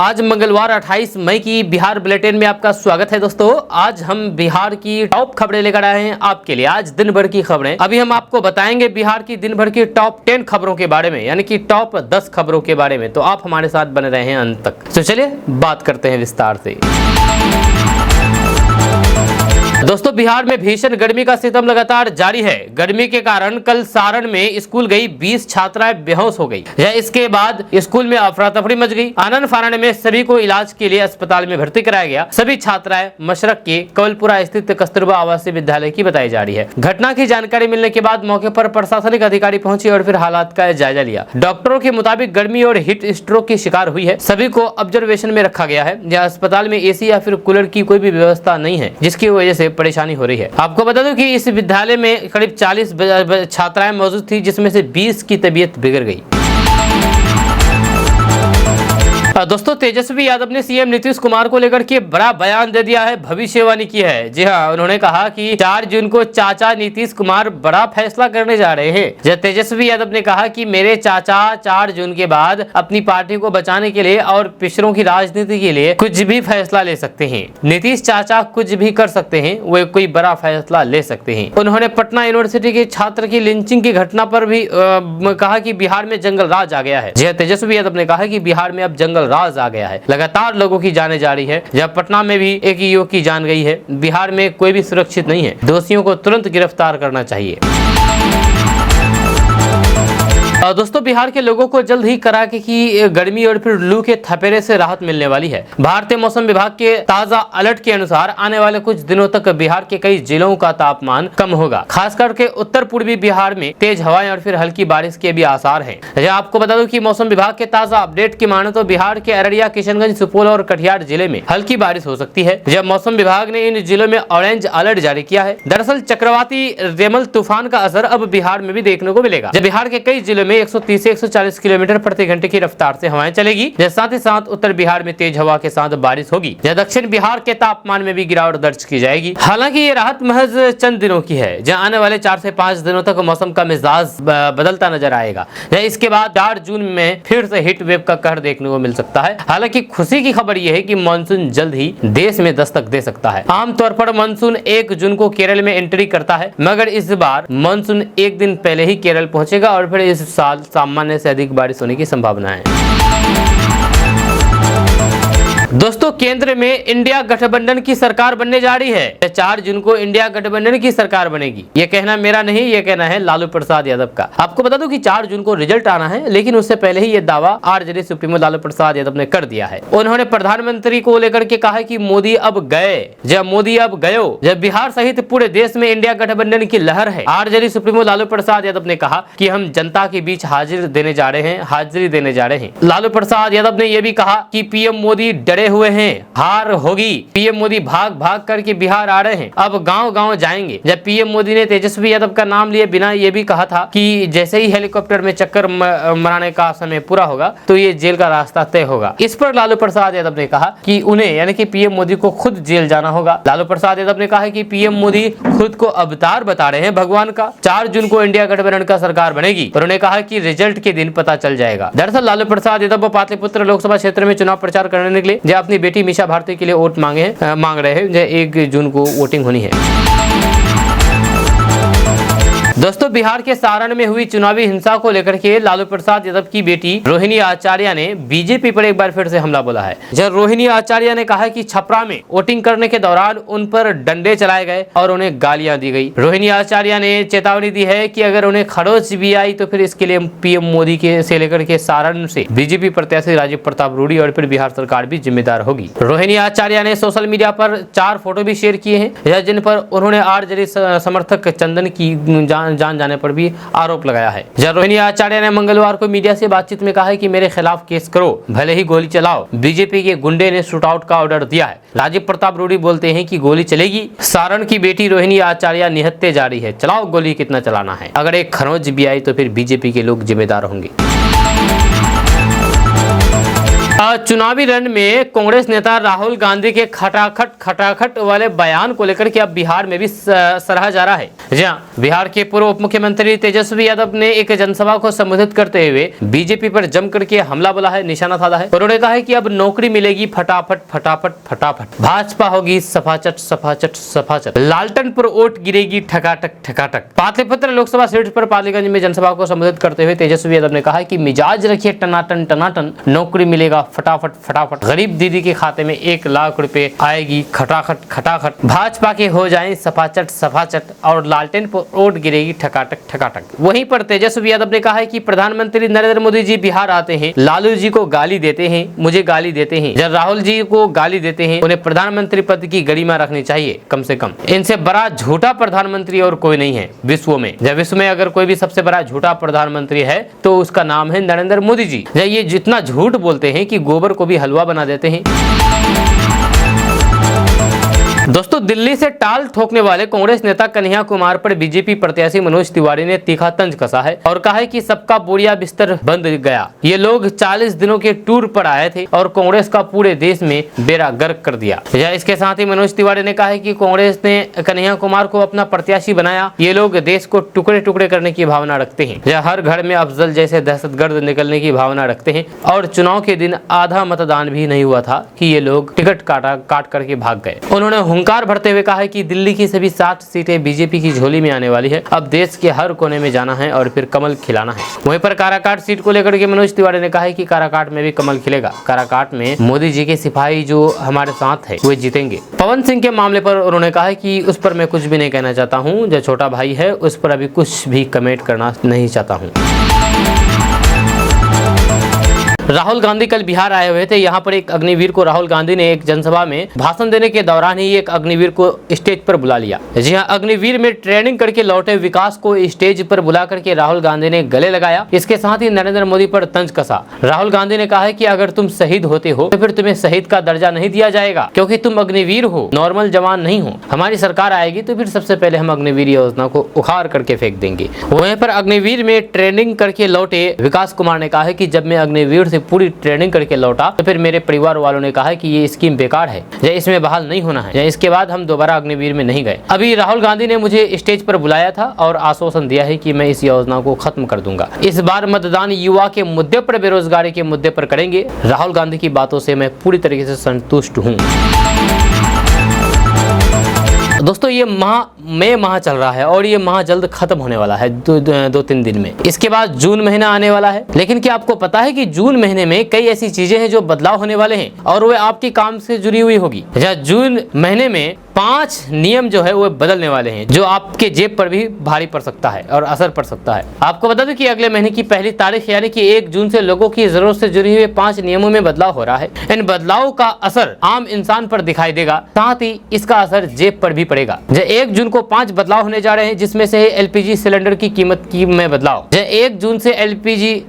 आज मंगलवार 28 मई की बिहार बुलेटिन में आपका स्वागत है। दोस्तों, आज हम बिहार की टॉप खबरें लेकर आए हैं आपके लिए। आज दिन भर की खबरें अभी हम आपको बताएंगे बिहार की दिन भर की टॉप 10 खबरों के बारे में, यानी कि टॉप 10 खबरों के बारे में। तो आप हमारे साथ बने रहे हैं अंत तक। तो चलिए बात करते हैं विस्तार से। दोस्तों, बिहार में भीषण गर्मी का सितम लगातार जारी है। गर्मी के कारण कल सारण में स्कूल गई 20 छात्राएं बेहोश हो गई। इसके बाद स्कूल में अफरा तफरी मच गई। आनंद फानन में सभी को इलाज के लिए अस्पताल में भर्ती कराया गया। सभी छात्राएं मशरक के कवलपुरा स्थित कस्तूरबा आवासीय विद्यालय की बताई जा रही है। घटना की जानकारी मिलने के बाद मौके पर प्रशासनिक अधिकारी पहुंचे और फिर हालात का जायजा लिया। डॉक्टरों के मुताबिक गर्मी और हीट स्ट्रोक की शिकार हुई है। सभी को ऑब्जर्वेशन में रखा गया है। यह अस्पताल में एसी या फिर कूलर की कोई भी व्यवस्था नहीं है, जिसकी वजह से परेशानी हो रही है। आपको बता दूं कि इस विद्यालय में करीब 40 छात्राएं मौजूद थी, जिसमें से 20 की तबीयत बिगड़ गई। दोस्तों, तेजस्वी यादव ने सीएम नीतीश कुमार को लेकर के बड़ा बयान दे दिया है, भविष्यवाणी की है। जी हाँ, उन्होंने कहा कि 4 जून को चाचा नीतीश कुमार बड़ा फैसला करने जा रहे हैं। जब तेजस्वी यादव ने कहा कि मेरे चाचा 4 जून के बाद अपनी पार्टी को बचाने के लिए और पिछड़ों की राजनीति के लिए कुछ भी फैसला ले सकते हैं। नीतीश चाचा कुछ भी कर सकते हैं, वे कोई बड़ा फैसला ले सकते हैं। उन्होंने पटना यूनिवर्सिटी के छात्र की लिंचिंग की घटना पर भी कहा कि बिहार में जंगल राज आ गया है। जी, तेजस्वी यादव ने कहा कि बिहार में अब जंगल राज आ गया है। लगातार लोगों की जानें जा रही है। जब पटना में भी एक युवक की जान गई है। बिहार में कोई भी सुरक्षित नहीं है। दोषियों को तुरंत गिरफ्तार करना चाहिए। दोस्तों, बिहार के लोगों को जल्द ही कड़ाके की गर्मी और फिर लू के थपेड़े से राहत मिलने वाली है। भारतीय मौसम विभाग के ताजा अलर्ट के अनुसार आने वाले कुछ दिनों तक बिहार के कई जिलों का तापमान कम होगा। खास करके उत्तर पूर्वी बिहार में तेज हवाएं और फिर हल्की बारिश के भी आसार हैं। आपको बता दूं कि मौसम विभाग के ताजा अपडेट की माने तो बिहार के अररिया, किशनगंज, सुपौल और कटिहार जिले में हल्की बारिश हो सकती है। जब मौसम विभाग ने इन जिलों में ऑरेंज अलर्ट जारी किया है। दरअसल चक्रवाती रेमल तूफान का असर अब बिहार में भी देखने को मिलेगा। जब बिहार के कई जिलों में 130 से 140 किलोमीटर प्रति घंटे की रफ्तार से हवाएं चलेगी। साथ ही साथ उत्तर बिहार में तेज हवा के साथ बारिश होगी। दक्षिण बिहार के तापमान में भी गिरावट दर्ज की जाएगी। हालांकि ये राहत महज चंद दिनों की है। जहां आने वाले 4 से 5 दिनों तक मौसम का मिजाज बदलता नजर आएगा। इसके बाद 4 जून में फिर से हीट वेव का कहर देखने को मिल सकता है। हालांकि खुशी की खबर यह है कि मानसून जल्द ही देश में दस्तक दे सकता है। आमतौर पर मानसून 1 जून को केरल में एंट्री करता है, मगर इस बार मानसून एक दिन पहले ही केरल पहुंचेगा और फिर इस साल सामान्य से अधिक बारिश होने की संभावना है। दोस्तों, केंद्र में इंडिया गठबंधन की सरकार बनने जा रही है। 4 जून को इंडिया गठबंधन की सरकार बनेगी। ये कहना मेरा नहीं, ये कहना है लालू प्रसाद यादव का। आपको बता दूं कि 4 जून को रिजल्ट आना है, लेकिन उससे पहले ही ये दावा आरजेडी सुप्रीमो लालू प्रसाद यादव ने कर दिया है। उन्होंने प्रधानमंत्री को लेकर के कहा कि मोदी अब गए, जब मोदी अब गयो, जब बिहार सहित पूरे देश में इंडिया गठबंधन की लहर है। आरजेडी सुप्रीमो लालू प्रसाद यादव ने कहा कि हम जनता के बीच हाजिरी देने जा रहे हैं। लालू प्रसाद यादव ने यह भी कहा कि पीएम मोदी डरे हुए हैं, हार होगी। पीएम मोदी भाग भाग करके बिहार आ रहे हैं, अब गांव गांव जाएंगे। जब पीएम मोदी ने तेजस्वी यादव का नाम लिए बिना ये भी कहा था कि जैसे ही हेलीकॉप्टर में चक्कर मराने का समय पूरा होगा तो ये जेल का रास्ता तय होगा। इस पर लालू प्रसाद यादव ने कहा कि उन्हें, यानी कि पीएम मोदी को खुद जेल जाना होगा। लालू प्रसाद यादव ने कहा कि पीएम मोदी खुद को अवतार बता रहे हैं भगवान का। 4 जून को इंडिया गठबंधन का सरकार बनेगी। उन्होंने कहा कि रिजल्ट के दिन पता चल जाएगा। दरअसल लालू प्रसाद यादव पाटलिपुत्र लोकसभा क्षेत्र में चुनाव प्रचार करने निकले। अपनी बेटी मीशा भारती के लिए वोट मांग रहे हैं। 1 जून को वोटिंग होनी है। दोस्तों, बिहार के सारण में हुई चुनावी हिंसा को लेकर के लालू प्रसाद यादव की बेटी रोहिणी आचार्य ने बीजेपी पर एक बार फिर से हमला बोला है। जब रोहिणी आचार्य ने कहा कि छपरा में वोटिंग करने के दौरान उन पर डंडे चलाए गए और उन्हें गालियां दी गई। रोहिणी आचार्य ने चेतावनी दी है कि अगर उन्हें खरोच भी आई तो फिर इसके लिए पीएम मोदी के से लेकर के सारण से बीजेपी प्रत्याशी राजीव प्रताप रूडी और फिर बिहार सरकार भी जिम्मेदार होगी। रोहिणी आचार्य ने सोशल मीडिया पर 4 फोटो भी शेयर किए हैं, जिन पर उन्होंने आरजेडी समर्थक चंदन की जान जाने पर भी आरोप लगाया है। जब रोहिणी आचार्य ने मंगलवार को मीडिया से बातचीत में कहा है कि मेरे खिलाफ केस करो, भले ही गोली चलाओ। बीजेपी के गुंडे ने शूटआउट का ऑर्डर दिया है। राजीव प्रताप रूडी बोलते हैं कि गोली चलेगी। सारण की बेटी रोहिणी आचार्य निहत्ते जा रही है, चलाओ गोली, कितना चलाना है। अगर एक खरोंच भी आई तो फिर बीजेपी के लोग जिम्मेदार होंगे। चुनावी रण में कांग्रेस नेता राहुल गांधी के खटाखट वाले बयान को लेकर के अब बिहार में भी सराहा जा रहा है। जी हाँ, बिहार के पूर्व उप मुख्यमंत्री तेजस्वी यादव ने एक जनसभा को संबोधित करते हुए बीजेपी पर जमकर के हमला बोला है, निशाना साधा है। उन्होंने कहा है कि अब नौकरी मिलेगी फटाफट, भाजपा होगी सफाचट, लालटनपुर वोट गिरेगी ठकाटक। पाटलिपुत्र लोकसभा सीट पर पालीगंज में जनसभा को संबोधित करते हुए तेजस्वी यादव ने कहा कि मिजाज रखिए टनाटन, नौकरी मिलेगा फटाफट, गरीब दीदी के खाते में 1 लाख रुपए आएगी खटाखट, भाजपा के हो जाएं सफाचट और लालटेन पर वोट गिरेगी ठकाटक। वहीं पर तेजस्वी यादव ने कहा है कि प्रधानमंत्री नरेंद्र मोदी जी बिहार आते हैं, लालू जी को गाली देते हैं, मुझे गाली देते हैं, जब राहुल जी को गाली देते हैं, उन्हें प्रधानमंत्री पद की गरिमा रखनी चाहिए कम से कम। इनसे बड़ा झूठा प्रधानमंत्री और कोई नहीं है विश्व में। जब विश्व में अगर कोई भी सबसे बड़ा झूठा प्रधानमंत्री है तो उसका नाम है नरेंद्र मोदी जी। ये जितना झूठ बोलते हैं कि गोबर को भी हलवा बना देते हैं। दोस्तों, दिल्ली से टाल ठोकने वाले कांग्रेस नेता कन्हैया कुमार पर बीजेपी प्रत्याशी मनोज तिवारी ने तीखा तंज कसा है और कहा है कि सबका बोरिया बिस्तर बंद गया। ये लोग 40 दिनों के टूर पर आए थे और कांग्रेस का पूरे देश में बेड़ा गर्क कर दिया। इसके साथ ही मनोज तिवारी ने कहा है कि कांग्रेस ने कन्हैया कुमार को अपना प्रत्याशी बनाया। ये लोग देश को टुकड़े करने की भावना रखते हैं, हर घर में अफजल जैसे दहशतगर्द निकलने की भावना रखते हैं और चुनाव के दिन आधा मतदान भी नहीं हुआ था कि ये लोग टिकट काट करके भाग गए। उन्होंने हुंकार भरते हुए कहा है कि दिल्ली की सभी 60 सीटें बीजेपी की झोली में आने वाली है। अब देश के हर कोने में जाना है और फिर कमल खिलाना है। वहीं पर काराकाट सीट को लेकर के मनोज तिवारी ने कहा है कि काराकाट में भी कमल खिलेगा। काराकाट में मोदी जी के सिपाही जो हमारे साथ है वे जीतेंगे। पवन सिंह के मामले पर उन्होंने कहा है कि उस पर मैं कुछ भी नहीं कहना चाहता हूँ, जो छोटा भाई है उस पर अभी कुछ भी कमेंट करना नहीं चाहता हूँ। राहुल गांधी कल बिहार आए हुए थे। यहाँ पर एक अग्निवीर को राहुल गांधी ने एक जनसभा में भाषण देने के दौरान ही एक अग्निवीर को स्टेज पर बुला लिया। जी हाँ, अग्निवीर में ट्रेनिंग करके लौटे विकास को स्टेज पर बुला करके राहुल गांधी ने गले लगाया। इसके साथ ही नरेंद्र मोदी पर तंज कसा। राहुल गांधी ने कहा है कि अगर तुम शहीद होते हो तो फिर तुम्हें शहीद का दर्जा नहीं दिया जाएगा, क्योंकि तुम अग्निवीर हो, नॉर्मल जवान नहीं हो। हमारी सरकार आएगी तो फिर सबसे पहले हम अग्निवीर योजना को उखाड़ करके फेंक देंगे। वहीं पर अग्निवीर में ट्रेनिंग करके लौटे विकास कुमार ने कहा है कि जब मैं अग्निवीर से पूरी ट्रेनिंग करके लौटा तो फिर मेरे परिवार वालों ने कहा है कि ये स्कीम बेकार है, या इसमें बहाल नहीं होना है, या इसके बाद हम दोबारा अग्निवीर में नहीं गए। अभी राहुल गांधी ने मुझे स्टेज पर बुलाया था और आश्वासन दिया है कि मैं इस योजना को खत्म कर दूंगा। इस बार मतदान युवा के मुद्दे पर, बेरोजगारी के मुद्दे पर करेंगे। राहुल गांधी की बातों से मैं पूरी तरीके से संतुष्ट हूँ। दोस्तों, ये माह चल रहा है और ये माह जल्द खत्म होने वाला है 2-3 दिन में। इसके बाद जून महीना आने वाला है। लेकिन क्या आपको पता है कि जून महीने में कई ऐसी चीजें हैं जो बदलाव होने वाले हैं और वे आपके काम से जुड़ी हुई होगी। जून महीने में 5 नियम जो है वो बदलने वाले हैं, जो आपके जेब पर भी भारी पड़ सकता है और असर पड़ सकता है। आपको बता दूं कि अगले महीने की पहली तारीख यानी कि 1 जून से लोगों की जरूरत से जुड़ी हुई 5 नियमों में बदलाव हो रहा है। इन बदलाव का असर आम इंसान पर दिखाई देगा, साथ ही इसका असर जेब पर भी पड़ेगा। 1 जून को 5 बदलाव होने जा रहे हैं, जिसमें से एलपीजी सिलेंडर की कीमत में बदलाव। 1 जून से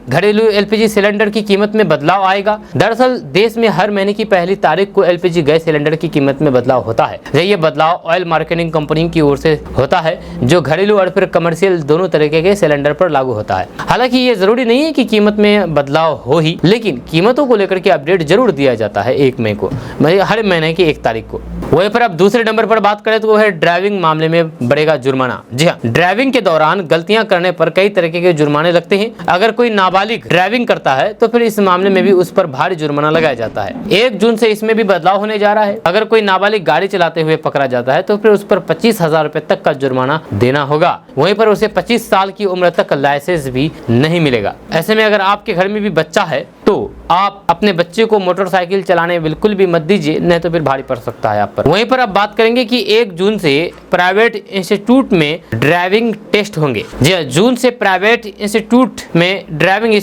घरेलू एलपीजी सिलेंडर की कीमत में बदलाव आएगा। दरअसल देश में हर महीने की पहली तारीख को एलपीजी गैस सिलेंडर की कीमत में बदलाव होता है। ये बदलाव ऑयल मार्केटिंग कंपनी की ओर से होता है, जो घरेलू और फिर कमर्शियल दोनों तरीके के सिलेंडर पर लागू होता है। हालांकि ये जरूरी नहीं है कि कीमत में बदलाव हो ही, लेकिन कीमतों को लेकर के अपडेट जरूर दिया जाता है 1 मई को, हर महीने की 1 तारीख को। वहीं पर अब दूसरे नंबर पर बात करें तो वो है ड्राइविंग मामले में बढ़ेगा जुर्माना। जी हाँ, ड्राइविंग के दौरान गलतियां करने पर कई तरीके के जुर्माने लगते हैं। अगर कोई नाबालिग ड्राइविंग करता है तो फिर इस मामले में भी उस पर भारी जुर्माना लगाया जाता है। 1 जून से इसमें भी बदलाव होने जा रहा है। अगर कोई नाबालिग गाड़ी चलाते हुए पकड़ा जाता है तो फिर उस पर 25,000 रुपए तक का जुर्माना देना होगा। वहीं पर उसे 25 साल की उम्र तक लाइसेंस भी नहीं मिलेगा। ऐसे में अगर आपके घर में भी बच्चा है तो आप अपने बच्चे को मोटरसाइकिल चलाने बिल्कुल भी मत दीजिए, नहीं तो फिर भारी पड़ सकता है आप पर। वहीं पर अब बात करेंगे कि 1 जून से प्राइवेट इंस्टीट्यूट में ड्राइविंग टेस्ट होंगे। जी हाँ, जून से प्राइवेट इंस्टीट्यूट में ड्राइविंग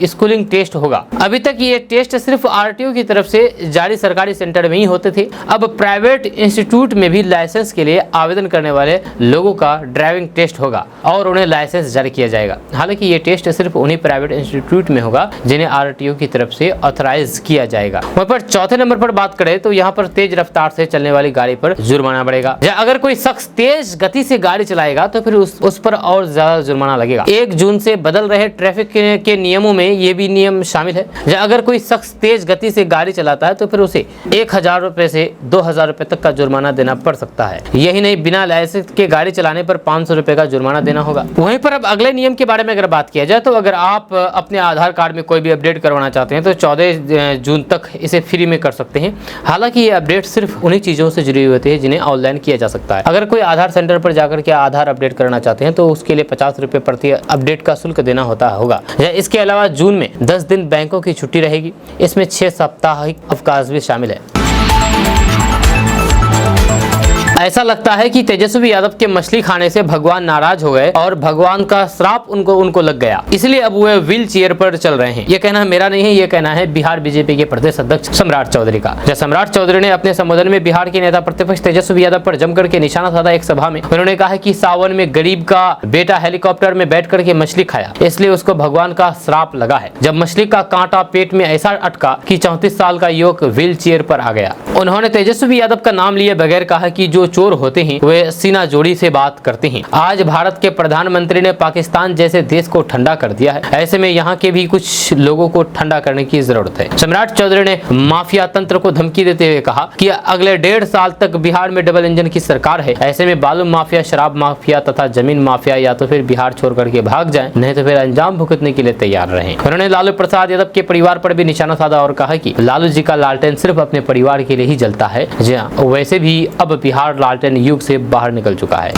स्कूलिंग टेस्ट होगा। अभी तक ये टेस्ट सिर्फ आरटीओ की तरफ से जारी सरकारी सेंटर में ही होते थे। अब प्राइवेट इंस्टीट्यूट में भी लाइसेंस के लिए आवेदन करने वाले लोगों का ड्राइविंग टेस्ट होगा और उन्हें लाइसेंस जारी किया जाएगा। हालांकि ये टेस्ट सिर्फ उन्हीं प्राइवेट इंस्टीट्यूट में होगा जिन्हें RTO की तरफ से ऑथराइज किया जाएगा। वहाँ पर चौथे नंबर पर बात करें तो यहाँ पर तेज रफ्तार से चलने वाली गाड़ी पर जुर्माना बढ़ेगा। या अगर कोई शख्स तेज गति से गाड़ी चलाएगा तो फिर उस पर और ज्यादा जुर्माना लगेगा। 1 जून से बदल रहे ट्रैफिक के नियमों में ये भी नियम शामिल है। या अगर कोई शख्स तेज गति से गाड़ी चलाता है तो फिर उसे 1000 रुपए से 2000 रुपए तक का जुर्माना देना पड़ सकता है। यही नहीं, बिना लाइसेंस के गाड़ी चलाने पर 500 रुपए का जुर्माना देना होगा। वहीं पर अब अगले नियम के बारे में अगर बात किया जाए तो अगर आप अपने आधार कार्ड में कोई भी अपडेट करवाना चाहते हैं तो 14 जून तक इसे फ्री में कर सकते हैं। हालांकि ये अपडेट सिर्फ उन्हीं चीजों से जुड़ी होती है जिन्हें ऑनलाइन किया जा सकता है। अगर कोई आधार सेंटर पर जाकर के आधार अपडेट करना चाहते हैं तो उसके लिए 50 रुपए प्रति अपडेट का शुल्क देना होगा। इसके अलावा जून में 10 दिन बैंकों की छुट्टी रहेगी। इसमें 6 साप्ताहिक अवकाश भी शामिल है। ऐसा लगता है कि तेजस्वी यादव के मछली खाने से भगवान नाराज हो गए और भगवान का श्राप उनको लग गया, इसलिए अब वो व्हील चेयर पर चल रहे हैं। ये कहना मेरा नहीं है, ये कहना है बिहार बीजेपी के प्रदेश अध्यक्ष सम्राट चौधरी का। जब सम्राट चौधरी ने अपने संबोधन में बिहार के नेता प्रतिपक्ष तेजस्वी यादव पर जमकर के निशाना साधा एक सभा में, उन्होंने कहा कि सावन में गरीब का बेटा हेलीकॉप्टर में बैठ करके मछली खाया, इसलिए उसको भगवान का श्राप लगा है। जब मछली का कांटा पेट में ऐसा अटका कि 34 साल का युवक व्हील चेयर पर आ गया। उन्होंने तेजस्वी यादव का नाम लिए बगैर कहा कि जो चोर होते हैं वे सीना जोड़ी से बात करते हैं। आज भारत के प्रधानमंत्री ने पाकिस्तान जैसे देश को ठंडा कर दिया है, ऐसे में यहाँ के भी कुछ लोगों को ठंडा करने की जरूरत है। सम्राट चौधरी ने माफिया तंत्र को धमकी देते हुए कहा कि अगले 1.5 साल तक बिहार में डबल इंजन की सरकार है, ऐसे में बालू माफिया, शराब माफिया तथा जमीन माफिया या तो फिर बिहार छोड़ करके भाग जाए, नहीं तो फिर अंजाम भुगतने के लिए तैयार रहे। उन्होंने लालू प्रसाद यादव के परिवार पर भी निशाना साधा और कहा कि लालू जी का लालटेन सिर्फ अपने परिवार के लिए ही जलता है। जी हाँ, वैसे भी अब बिहार लालटेन युग से बाहर निकल चुका है।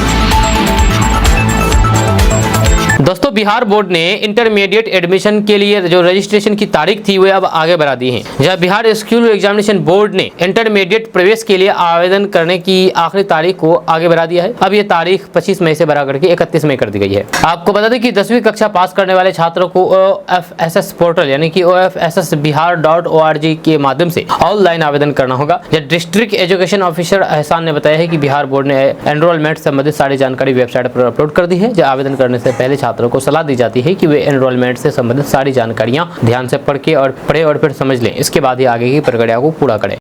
दोस्तों, बिहार बोर्ड ने इंटरमीडिएट एडमिशन के लिए जो रजिस्ट्रेशन की तारीख थी वो अब आगे बढ़ा दी है। जब बिहार स्कूल एग्जामिनेशन बोर्ड ने इंटरमीडिएट प्रवेश के लिए आवेदन करने की आखिरी तारीख को आगे बढ़ा दिया है। अब ये तारीख 25 मई से बढ़ा करके 31 मई कर दी गई है। आपको बता दें कि 10वीं कक्षा पास करने वाले छात्रों को OFSS पोर्टल यानी कि OFSSBihar.org के माध्यम से ऑनलाइन आवेदन करना होगा। डिस्ट्रिक्ट एजुकेशन ऑफिसर एहसान ने बताया है कि बिहार बोर्ड ने एनरोलमेंट संबंधित सारी जानकारी वेबसाइट पर अपलोड कर दी है। जो आवेदन करने से पहले छात्रों को सलाह दी जाती है कि वे एनरोलमेंट से संबंधित सारी जानकारियां ध्यान से पढ़े और फिर समझ लें, इसके बाद ही आगे की प्रक्रिया को पूरा करें।